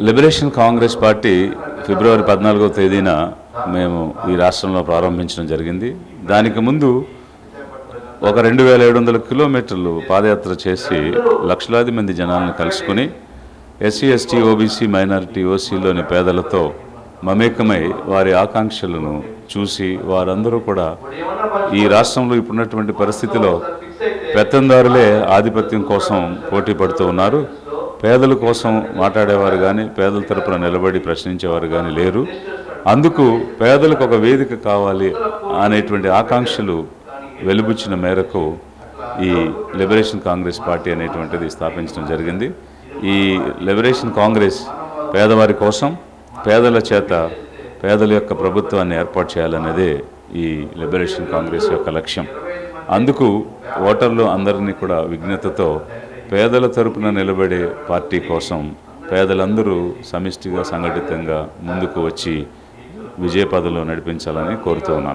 Liberation Congress party ఫిబ్రవరి 14వ తేదీన మేము ఈ రాష్ట్రంలో ప్రారంభించడం జరిగింది. దానికి ముందు ఒక 2700 కిలోమీటర్లు పాదయాత్ర చేసి లక్షలాది మంది జనాలను కలుసుకుని ఎస్సీ ఎస్టీ ఓబీసీ మైనారిటీ ఓసీలోని పేదలతో మమేకమై వారి ఆకాంక్షలను చూసి వారందరూ కూడా ఈ రాష్ట్రంలో ఇప్పుడున్నటువంటి పరిస్థితిలో పెత్తందారులే ఆధిపత్యం కోసం పోటీ పడుతూ ఉన్నారు. పేదల కోసం మాట్లాడేవారు కానీ పేదల తరపున నిలబడి ప్రశ్నించేవారు కానీ లేరు. అందుకు పేదలకు ఒక వేదిక కావాలి అనేటువంటి ఆకాంక్షలు వెలుబుచ్చిన మేరకు ఈ లిబరేషన్ కాంగ్రెస్ పార్టీ అనేటువంటిది స్థాపించడం జరిగింది. ఈ లిబరేషన్ కాంగ్రెస్ పేదవారి కోసం పేదల చేత పేదల యొక్క ప్రభుత్వాన్ని ఏర్పాటు చేయాలనేదే ఈ లిబరేషన్ కాంగ్రెస్ యొక్క లక్ష్యం. అందుకు ఓటర్లు అందరినీ కూడా విజ్ఞతతో పేదల తరపున నిలబడే పార్టీ కోసం పేదలందరూ సమిష్టిగా సంఘటితంగా ముందుకు వచ్చి విజయపథంలో నడిపించాలని కోరుతూ ఉన్నాను.